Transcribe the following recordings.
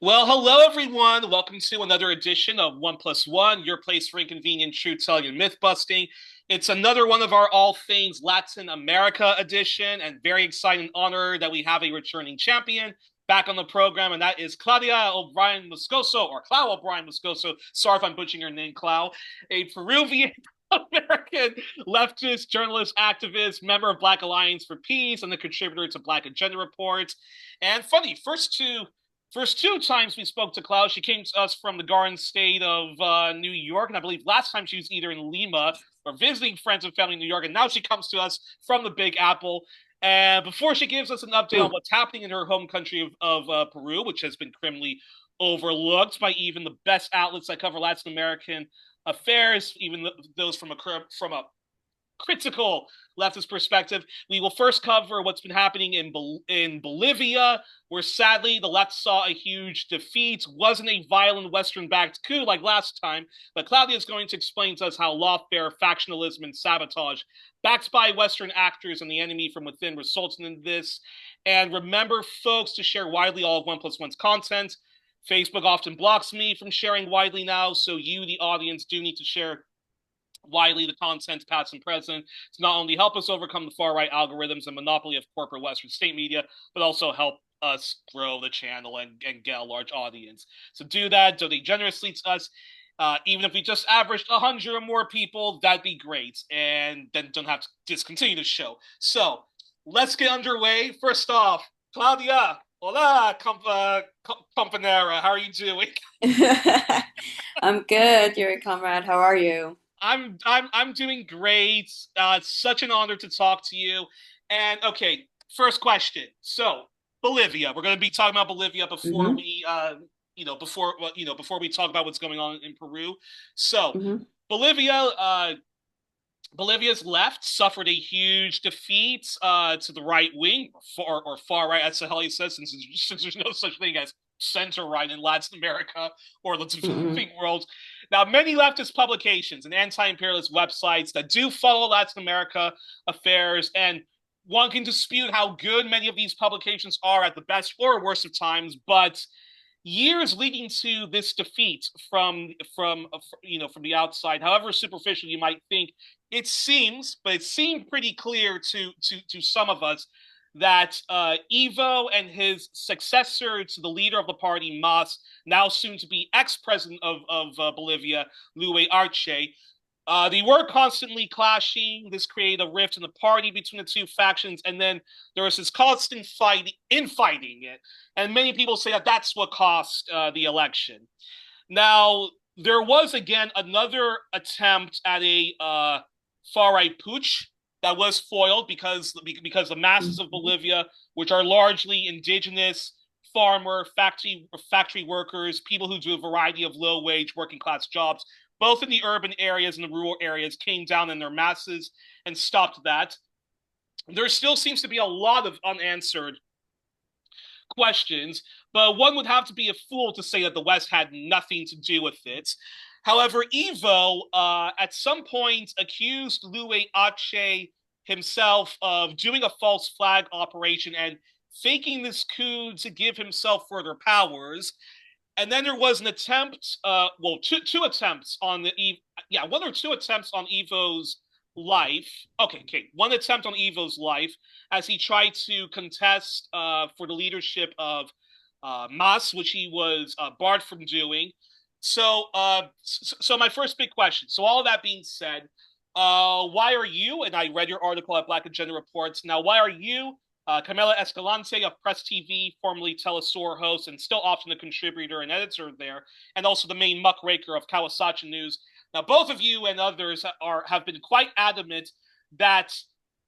Well, hello everyone. Welcome to another edition of One Plus One, your place for inconvenient truth telling and myth busting. It's another one of our All Things Latin America edition, and very exciting honor that we have a returning champion back on the program, and that is Claudia O'Brien Moscoso, or Clau O'Brien Moscoso. Sorry if I'm butchering your name, Clau. A Peruvian American leftist, journalist, activist, member of Black Alliance for Peace, and the contributor to Black Agenda Report. And funny, first two times we spoke to Klaus, she came to us from the Garden State of New York, and I believe last time she was either in Lima or visiting friends and family in New York, and now she comes to us from the Big Apple. And before she gives us an update on what's happening in her home country of Peru, which has been criminally overlooked by even the best outlets that cover Latin American affairs, even those from a critical leftist perspective. We will first cover what's been happening in Bolivia, where sadly the left saw a huge defeat. Wasn't a violent Western-backed coup like last time, but Claudia is going to explain to us how lawfare, factionalism, and sabotage, backed by Western actors and the enemy from within, resulted in this. And remember, folks, to share widely all of One Plus One's content. Facebook often blocks me from sharing widely now, so you, the audience, do need to share widely the content, past and present, to not only help us overcome the far-right algorithms and monopoly of corporate Western state media, but also help us grow the channel and get a large audience. So do that, donate generously to us. Even if we just averaged 100 or more people, that'd be great. And then don't have to discontinue the show. So let's get underway. First off, Claudia, hola, compañera. How are you doing? I'm good, Yuri comrade. How are you? I'm doing great. It's such an honor to talk to you. And okay, first question. So Bolivia, we're going to be talking about Bolivia before hmm before we talk about what's going on in Peru. So hmm Bolivia, Bolivia's left suffered a huge defeat to the right wing, or far right, as Saheli says, since there's no such thing as center right in Latin America or the hmm developing world. Now, many leftist publications and anti imperialist websites that do follow Latin America affairs, and one can dispute how good many of these publications are at the best or worst of times, but years leading to this defeat from the outside, however superficial you might think, it seemed pretty clear to some of us that Evo and his successor to the leader of the party, Mas, now soon to be ex-president of Bolivia, Luis Arce, they were constantly clashing. This created a rift in the party between the two factions, and then there was this constant fighting it. And many people say that that's what cost the election. Now, there was again another attempt at a far right putsch that was foiled because the masses of hmm Bolivia, which are largely indigenous factory workers, people who do a variety of low wage working class jobs, both in the urban areas and the rural areas, came down in their masses and stopped that. There still seems to be a lot of unanswered questions, but one would have to be a fool to say that the West had nothing to do with it. However, Evo at some point accused Luis Ache himself of doing a false flag operation and faking this coup to give himself further powers. And then there was an attempt, two attempts on one or two attempts on Evo's life. Okay, one attempt on Evo's life as he tried to contest for the leadership of Mas, which he was barred from doing. So my first big question. So all of that being said, why are you? And I read your article at Black Agenda Reports. Now, why are you, Camila Escalante of Press TV, formerly Telesur host and still often a contributor and editor there, and also the main muckraker of Kawasachi News? Now, both of you and others have been quite adamant that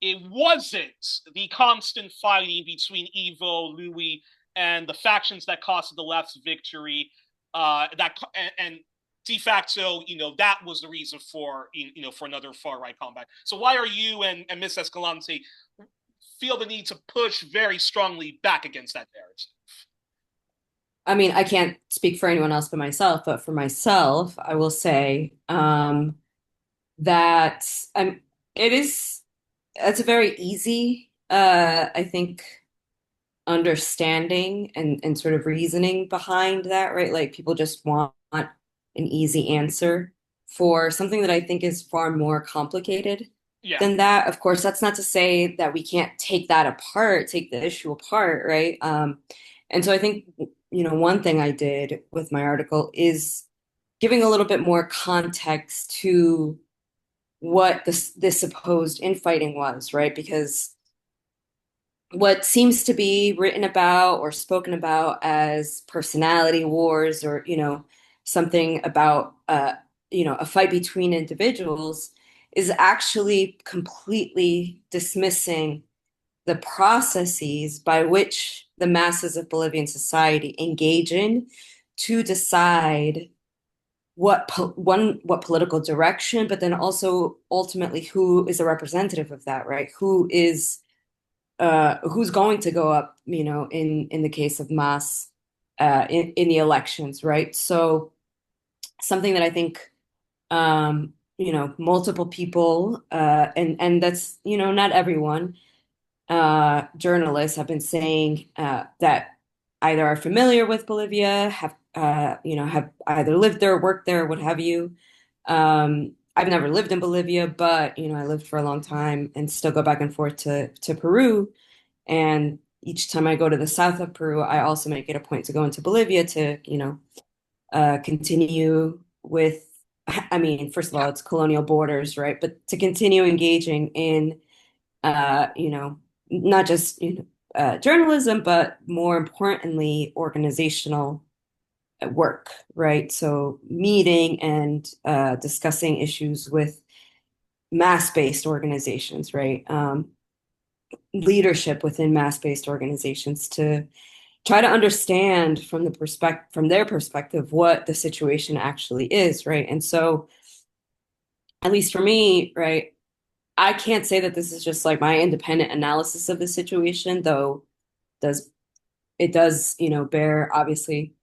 it wasn't the constant fighting between Evo, Louis, and the factions that costed the left's victory. And de facto, that was the reason for another far right comeback. So why are you and Miss Escalante feel the need to push very strongly back against that narrative? I mean, I can't speak for anyone else but myself, but for myself, I will say that it is, it's a very easy, I think, understanding and sort of reasoning behind that, right? Like people just want an easy answer for something that I think is far more complicated Yeah. than that. Of course, that's not to say that we can't take that apart, take the issue apart, right? And so I think, one thing I did with my article is giving a little bit more context to what this supposed infighting was, right? Because what seems to be written about or spoken about as personality wars or, something about, a fight between individuals is actually completely dismissing the processes by which the masses of Bolivian society engage in to decide what political direction, but then also ultimately who is a representative of that, right? Who's going to go up, in the case of Mas, in the elections, right? So something that I think, multiple people, and that's, not everyone, journalists have been saying that either are familiar with Bolivia, have either lived there, worked there, what have you. I've never lived in Bolivia, but I lived for a long time and still go back and forth to Peru. And each time I go to the south of Peru, I also make it a point to go into Bolivia to, continue with, I mean, first of all, Yeah. it's colonial borders, right? But to continue engaging in, not just, journalism, but more importantly, organizational work, right? So meeting and discussing issues with mass-based organizations, right? Leadership within mass-based organizations to try to understand from their perspective what the situation actually is, right? And so, at least for me, right, I can't say that this is just like my independent analysis of the situation, though does it does, bear obviously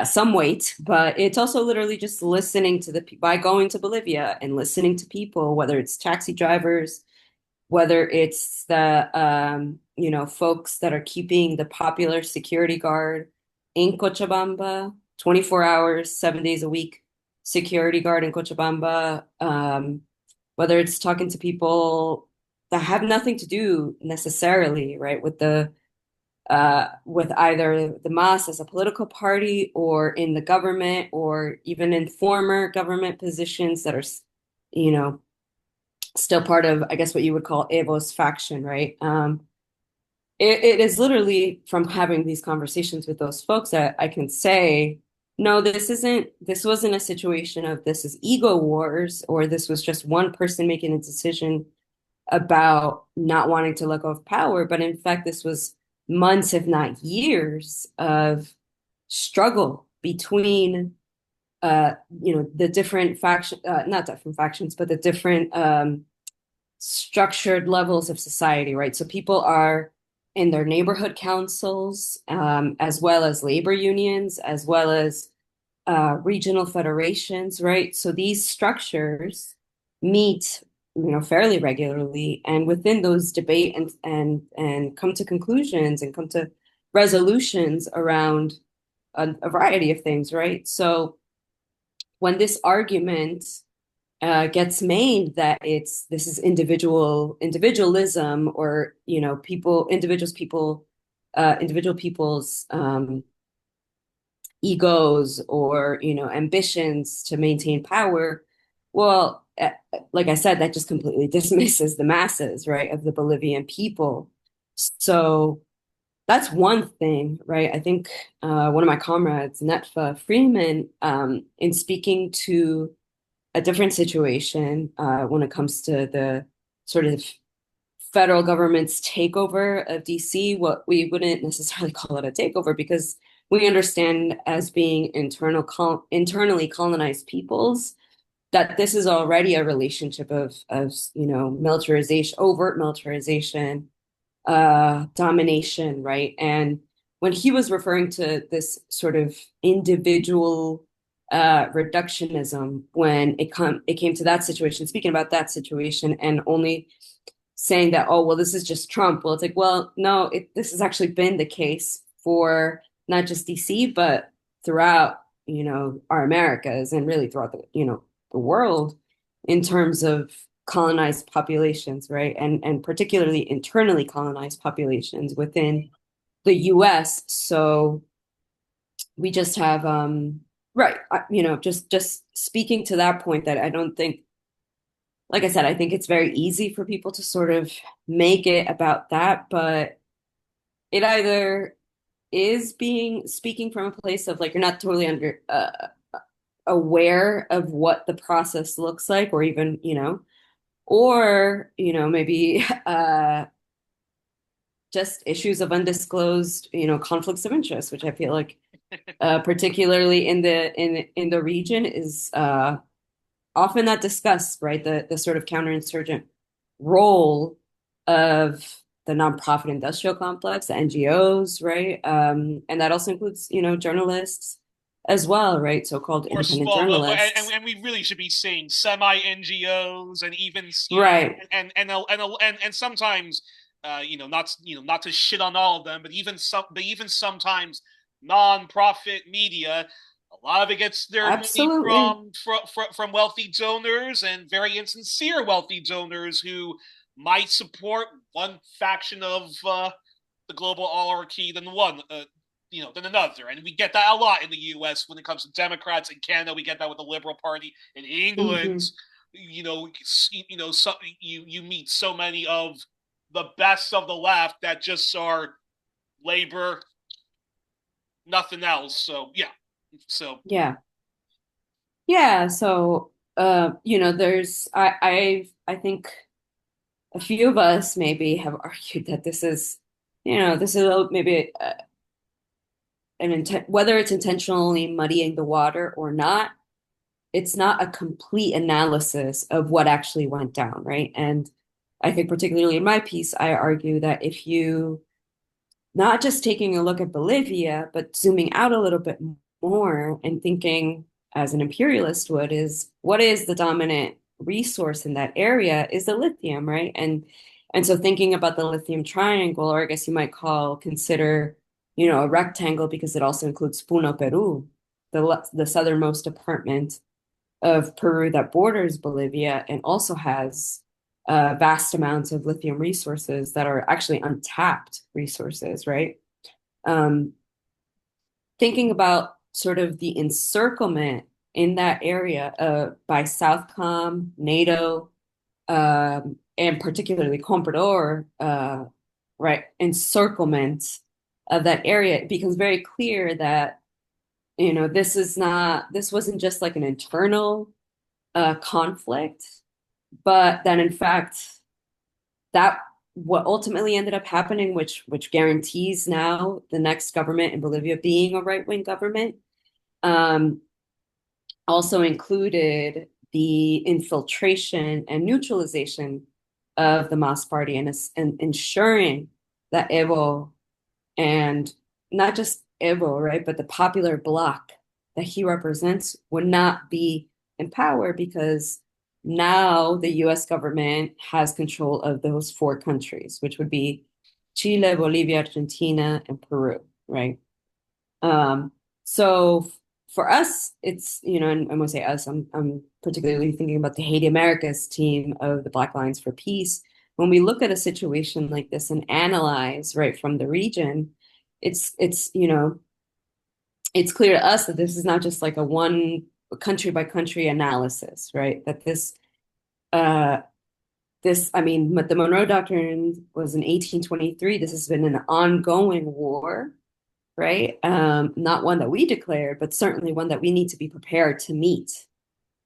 some weight, but it's also literally just listening to by going to Bolivia and listening to people, whether it's taxi drivers, whether it's the folks that are keeping the popular security guard in Cochabamba, 24 hours, 7 days a week, security guard in Cochabamba, whether it's talking to people that have nothing to do necessarily, right, with either the MAS as a political party or in the government or even in former government positions that are, you know, still part of, I guess, what you would call Evo's faction, right? It is literally from having these conversations with those folks that I can say, no, this wasn't a situation of this is ego wars, or this was just one person making a decision about not wanting to let go of power. But in fact, this was months, if not years, of struggle between, the different not different factions, but the different structured levels of society, right? So people are in their neighborhood councils, as well as labor unions, as well as regional federations, right? So these structures meet, fairly regularly, and within those debate and come to conclusions and come to resolutions around a variety of things, right? So when this argument gets made that this is individualism, or individual people's egos or ambitions to maintain power, well, like I said, that just completely dismisses the masses, right, of the Bolivian people. So that's one thing, right? I think one of my comrades, Netfa Freeman, in speaking to a different situation when it comes to the sort of federal government's takeover of DC, what we wouldn't necessarily call it a takeover because we understand as being internally colonized peoples that this is already a relationship of militarization, overt militarization, domination, right? And when he was referring to this sort of individual reductionism, when it came to that situation, speaking about that situation, and only saying that, oh, well, this is just Trump. Well, it's like, well, no, this has actually been the case for not just DC, but throughout, our Americas and really throughout the world in terms of colonized populations, right? And particularly internally colonized populations within the US. So we just have right, just speaking to that point that I don't think, like I said, I think it's very easy for people to sort of make it about that, but it either is being speaking from a place of like you're not totally aware of what the process looks like, or even, or, maybe just issues of undisclosed, conflicts of interest, which I feel like particularly in the region is often not discussed, right? The sort of counterinsurgent role of the nonprofit industrial complex, the NGOs, right? And that also includes, journalists as well, right? So-called Or independent small, journalists. and we really should be saying semi NGOs, and even Right. and sometimes not to shit on all of them, but even sometimes non-profit media, a lot of it gets their money Absolutely. from wealthy donors, and very insincere wealthy donors who might support one faction of the global oligarchy than another. And we get that a lot in the US when it comes to Democrats. In Canada, we get that with the Liberal Party. In England, Hmm. you meet so many of the best of the left that just are labor, nothing else. So yeah. So Yeah. Yeah. So, there's, I think a few of us maybe have argued that this is maybe an intent, whether it's intentionally muddying the water or not, it's not a complete analysis of what actually went down, right? And I think particularly in my piece, I argue that if you not just taking a look at Bolivia, but zooming out a little bit more and thinking as an imperialist would is what is the dominant resource in that area is the lithium, right? And so thinking about the lithium triangle, or I guess you might consider, a rectangle because it also includes Puno, Peru, the southernmost department of Peru that borders Bolivia and also has vast amounts of lithium resources that are actually untapped resources, right? Um, Thinking about sort of the encirclement in that area by Southcom, NATO, and particularly Comprador, right, encirclement of that area, it becomes very clear that, this wasn't just like an internal conflict, but that in fact that what ultimately ended up happening, which guarantees now the next government in Bolivia being a right-wing government, um, also included the infiltration and neutralization of the Mas Party and ensuring that Evo and not just Evo, right, but the popular bloc that he represents would not be in power because now the US government has control of those four countries, which would be Chile, Bolivia, Argentina, and Peru, right? Um, so for us, it's, and I'm gonna say us, I'm particularly thinking about the Haiti Americas team of the Black Lions for Peace. When we look at a situation like this and analyze right from the region, it's it's clear to us that this is not just like a one country by country analysis, right? That uh I mean, but the Monroe Doctrine was in 1823. This has been an ongoing war, right? Not one that we declared, but certainly one that we need to be prepared to meet,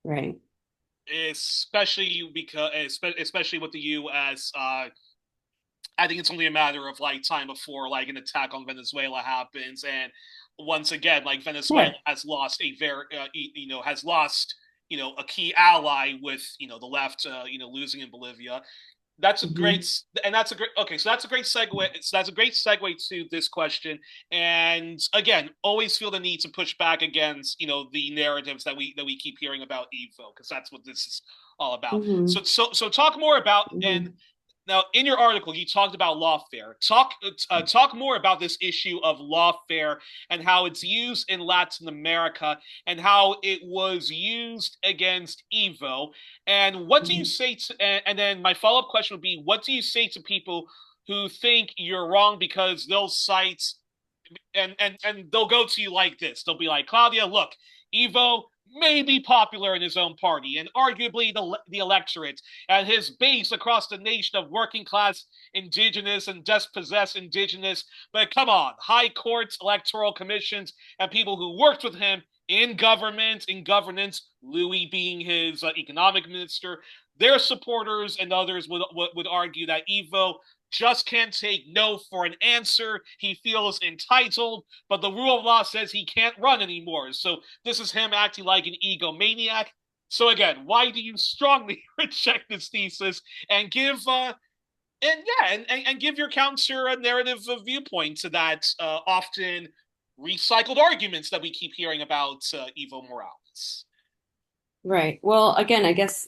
right? especially with the U.S. I think it's only a matter of like time before like an attack on Venezuela happens, and once again, like Venezuela Yeah. has lost a very, has lost a key ally with the left, losing in Bolivia. That's a Hmm. great, and that's a great. Okay, so that's a great segue. So that's a great segue to this question. And again, always feel the need to push back against the narratives that we keep hearing about Evo, because that's what this is all about. Hmm. So talk more about, and Hmm. Now, in your article, you talked about lawfare. Talk more about this issue of lawfare and how it's used in Latin America and how it was used against Evo. And what do you Mhm. say to? And then my follow up question would be, what do you say to people who think you're wrong because they'll cite and they'll go to you like this. They'll be like, Claudia, look, Evo may be popular in his own party and arguably the electorate and his base across the nation of working class indigenous and dispossessed indigenous. But come on, high courts, electoral commissions, and people who worked with him in government, in governance, Louis being his economic minister, their supporters and others would argue that Evo just can't take no for an answer. He feels entitled, but the rule of law says he can't run anymore. So this is him acting like an egomaniac. So again, why do you strongly reject this thesis and give and give your counter a narrative viewpoint to that often recycled arguments that we keep hearing about Evo Morales? Right. Well, again, I guess,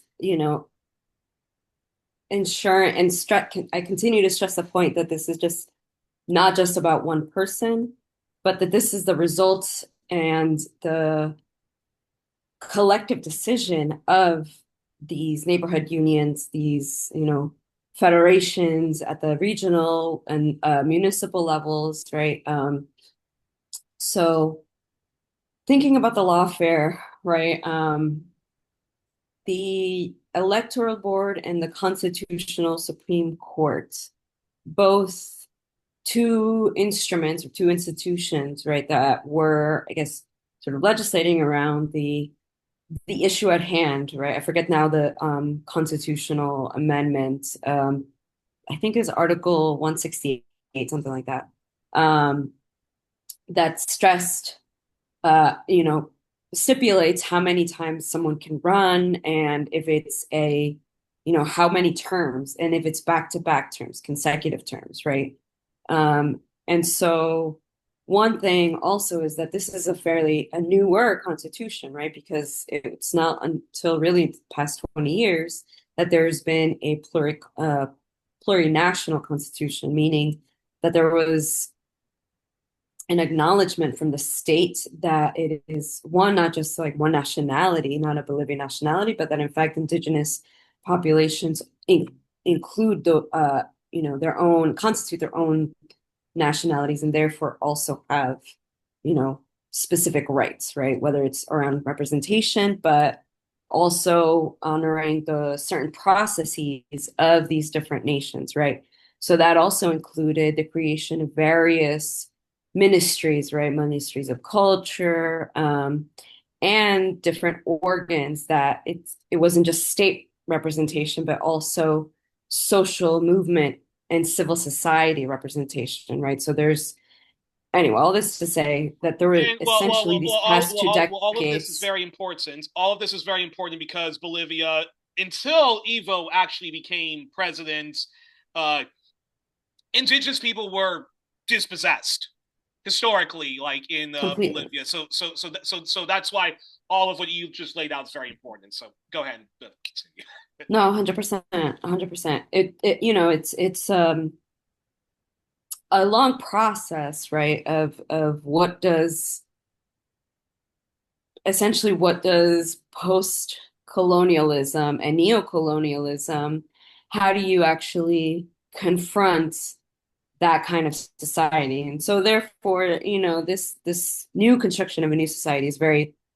insurance and I continue to stress the point that this is just not just about one person, but that this is the result and the collective decision of these neighborhood unions, these, federations at the regional and municipal levels, right? So thinking about the lawfare, right? The Electoral Board and the Constitutional Supreme Court, both two instruments or two institutions, right, that were, I guess, sort of legislating around the issue at hand, right? I forget now the constitutional amendment. I think it's Article 168, something like that. Um, that stressed, you know, stipulates how many times someone can run and if it's how many terms and if it's back-to-back terms, consecutive terms, right? And so one thing also is that this is a newer constitution, right? Because it's not until really the past 20 years that there's been a plurinational constitution, meaning that there was an acknowledgement from the state that it is one, not just like one nationality, not a Bolivian nationality, but that in fact indigenous populations include their own, constitute their own nationalities and therefore also have, specific rights, right? Whether it's around representation, but also honoring the certain processes of these different nations, right? So that also included the creation of various ministries, right? Ministries of culture, and different organs that it wasn't just state representation, but also social movement and civil society representation, right? So there's anyway, all this to say that there were And essentially these past two all of this is decades very important. All of this is very important because Bolivia, until Evo actually became president, uh, indigenous people were dispossessed historically, like in completely. Bolivia. So that's why all of what you just laid out is very important. So go ahead and continue. No, 100%, 100%. It's a long process, right? Of what does post-colonialism and neocolonialism, how do you actually confront that kind of society? And so therefore, this new construction of a new society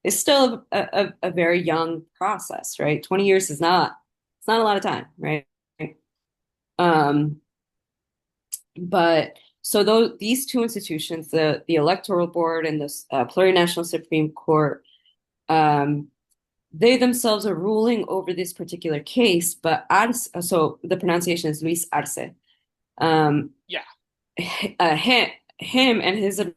is still a very young process, right? 20 years it's not a lot of time, right? Um, but so these two institutions, the Electoral Board and the Plurinational Supreme Court, um, they themselves are ruling over this particular case, but Arce, so the pronunciation is Luis Arce. Um, Yeah. him and his Uh-oh.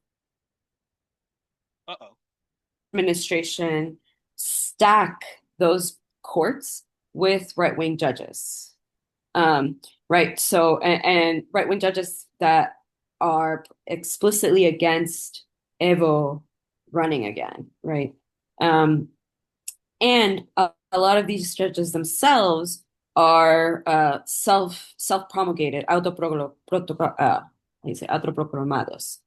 administration stack those courts with right-wing judges. Right. So, and right-wing judges that are explicitly against Evo running again, right? And a lot of these judges themselves are self-promulgated, autoproclamados.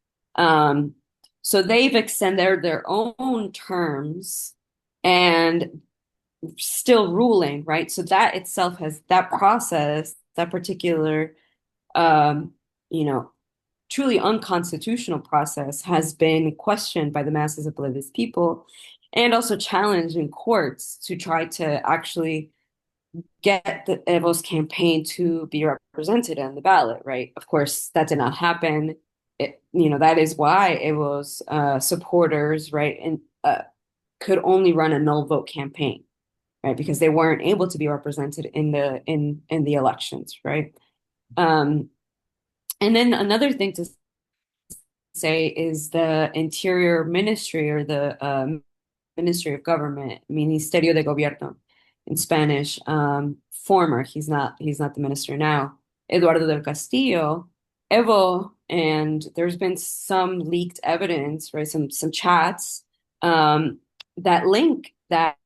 So they've extended their own terms and still ruling, right? So that itself has that process, that particular, um, you know, truly unconstitutional process has been questioned by the masses of Bolivia's people and also challenged in courts to try to actually get the Evo's campaign to be represented on the ballot, right? Of course, that did not happen. That is why Evo's supporters, right, and could only run a no vote campaign, right, because they weren't able to be represented in the elections, right? Um, and then another thing to say is the Interior Ministry or the Ministry of Government, Ministerio de Gobierno in Spanish. Former, he's not the minister now. Eduardo del Castillo, Evo, and there's been some leaked evidence, right? Some chats that link that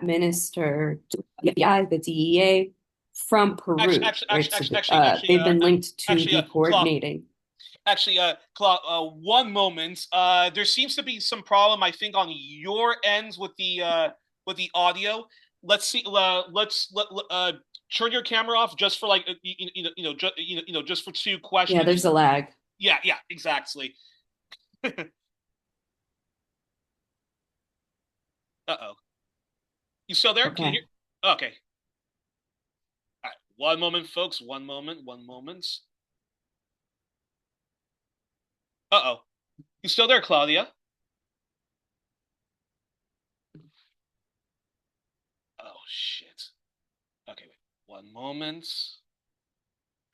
minister to the FBI, the DEA from Actually, Peru, actually, right? actually, So actually, actually, actually, they've been linked to actually, be Claude, coordinating. Claude, one moment. There seems to be some problem, I think, on your ends with the audio. Let's see. Turn your camera off just for like just for two Yeah, questions. there's a lag. Yeah, yeah, exactly. Uh-oh. You still there? Can you Okay. hear? Okay. All right. One moment, folks. One moment. One moment. Uh-oh. You still there, Claudia? Oh shit. Okay, wait. One moment.